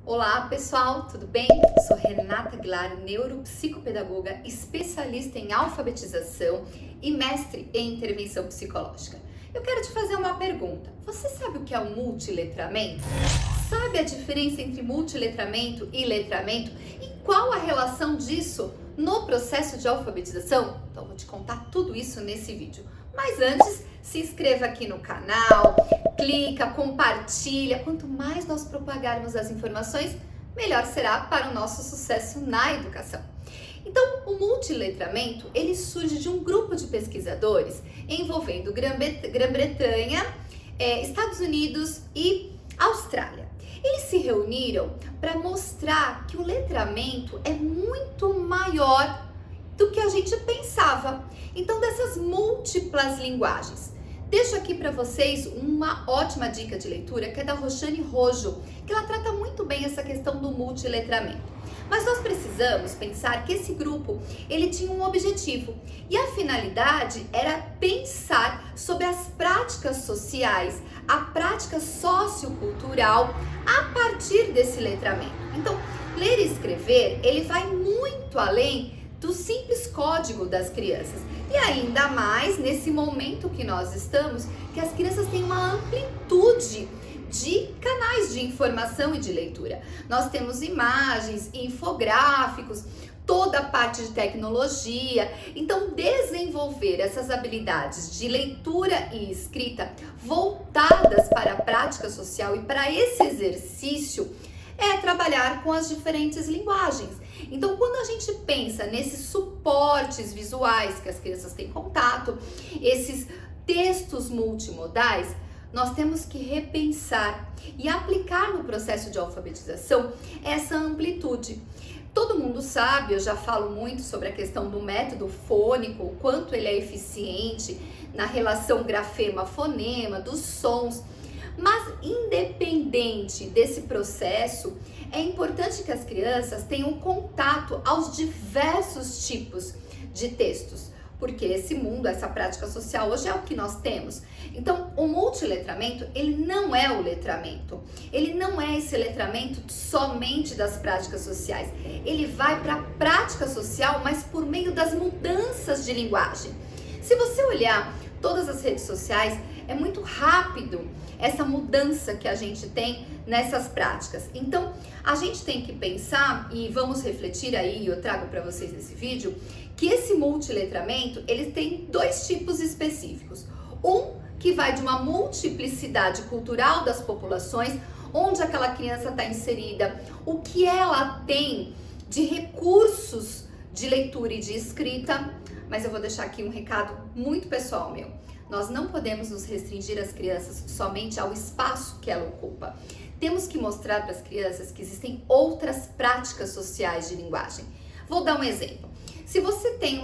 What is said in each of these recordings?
Olá pessoal, tudo bem? Sou Renata Aguilar, neuropsicopedagoga, especialista em alfabetização e mestre em intervenção psicológica. Eu quero te fazer uma pergunta. Você sabe o que é o multiletramento? Sabe a diferença entre multiletramento e letramento? E qual a relação disso no processo de alfabetização? Então vou te contar tudo isso nesse vídeo. Mas antes, se inscreva aqui no canal, clica, compartilha. Quanto mais nós propagarmos as informações, melhor será para o nosso sucesso na educação. Então, o multiletramento, ele surge de um grupo de pesquisadores envolvendo Grã-Bretanha, Estados Unidos e Austrália. Eles se reuniram para mostrar que o letramento é muito maior do que a gente pensava. Então, dessas múltiplas linguagens. Deixo aqui para vocês uma ótima dica de leitura que é da Roxane Rojo, que ela trata muito bem essa questão do multiletramento. Mas nós precisamos pensar que esse grupo, ele tinha um objetivo e a finalidade era pensar sobre as práticas sociais, a prática sociocultural a partir desse letramento. Então, ler e escrever, ele vai muito além do simples código das crianças. E ainda mais nesse momento que nós estamos, que as crianças têm uma amplitude de canais de informação e de leitura. Nós temos imagens, infográficos, toda a parte de tecnologia. Então, desenvolver essas habilidades de leitura e escrita voltadas para a prática social e para esse exercício é trabalhar com as diferentes linguagens. Então, quando a gente pensa nesses suportes visuais que as crianças têm contato, esses textos multimodais, nós temos que repensar e aplicar no processo de alfabetização essa amplitude. Todo mundo sabe, eu já falo muito sobre a questão do método fônico, o quanto ele é eficiente na relação grafema-fonema, dos sons. Mas independente desse processo, é importante que as crianças tenham contato aos diversos tipos de textos, porque esse mundo, essa prática social hoje é o que nós temos. Então, o multiletramento, ele não é o letramento. Ele não é esse letramento somente das práticas sociais. Ele vai para a prática social, mas por meio das mudanças de linguagem. Se você olhar todas as redes sociais, é muito rápido essa mudança que a gente tem nessas práticas. Então, a gente tem que pensar, e vamos refletir aí, eu trago para vocês nesse vídeo, que esse multiletramento, ele tem dois tipos específicos. Um que vai de uma multiplicidade cultural das populações, onde aquela criança está inserida, o que ela tem de recursos de leitura e de escrita. Mas eu vou deixar aqui um recado muito pessoal meu. Nós não podemos nos restringir as crianças somente ao espaço que ela ocupa. Temos que mostrar para as crianças que existem outras práticas sociais de linguagem. Vou dar um exemplo. Se você tem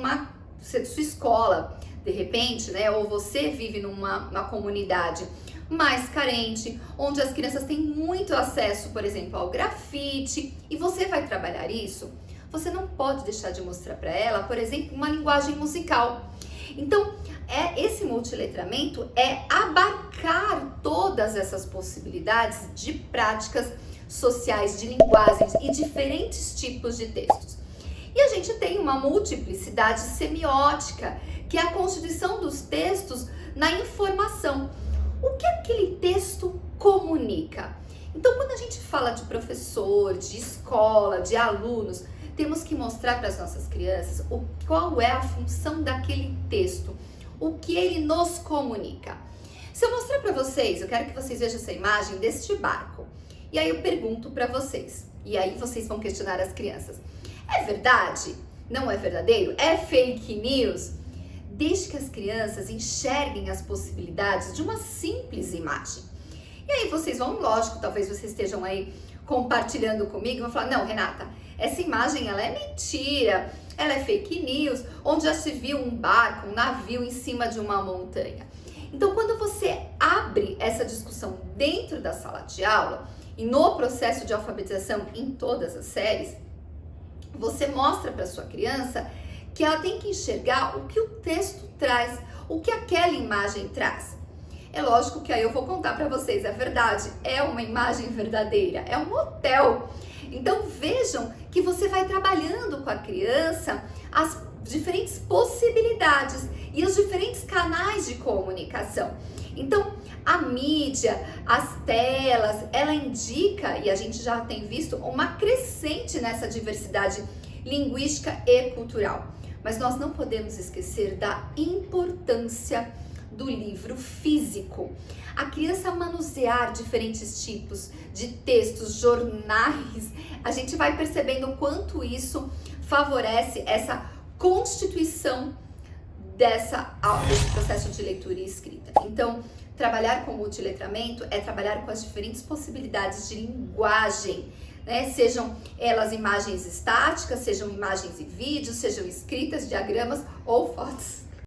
sua escola, de repente, né, ou você vive numa comunidade mais carente, onde as crianças têm muito acesso, por exemplo, ao grafite, e você vai trabalhar isso, você não pode deixar de mostrar para ela, por exemplo, uma linguagem musical. Então, esse multiletramento é abarcar todas essas possibilidades de práticas sociais, de linguagens e diferentes tipos de textos. E a gente tem uma multiplicidade semiótica, que é a constituição dos textos na informação. O que aquele texto comunica? Então, quando a gente fala de professor, de escola, de alunos, temos que mostrar para as nossas crianças qual é a função daquele texto, o que ele nos comunica. Se eu mostrar para vocês, eu quero que vocês vejam essa imagem deste barco. E aí eu pergunto para vocês, e aí vocês vão questionar as crianças. É verdade? Não é verdadeiro? É fake news? Deixe que as crianças enxerguem as possibilidades de uma simples imagem. E aí vocês vão, lógico, talvez vocês estejam aí compartilhando comigo, vão falar, não, Renata, essa imagem ela é mentira, ela é fake news, onde já se viu um barco, um navio em cima de uma montanha. Então, quando você abre essa discussão dentro da sala de aula e no processo de alfabetização em todas as séries, você mostra para sua criança que ela tem que enxergar o que o texto traz, o que aquela imagem traz. É lógico que aí eu vou contar para vocês, é verdade, é uma imagem verdadeira, é um hotel. Então vejam que você vai trabalhando com a criança as diferentes possibilidades e os diferentes canais de comunicação. Então, a mídia, as telas, ela indica, e a gente já tem visto, uma crescente nessa diversidade linguística e cultural. Mas nós não podemos esquecer da importância do livro físico. A criança manusear diferentes tipos de textos, jornais, a gente vai percebendo o quanto isso favorece essa constituição desse processo de leitura e escrita. Então, trabalhar com multiletramento é trabalhar com as diferentes possibilidades de linguagem, né? Sejam elas imagens estáticas, sejam imagens e vídeos, sejam escritas, diagramas ou fotos.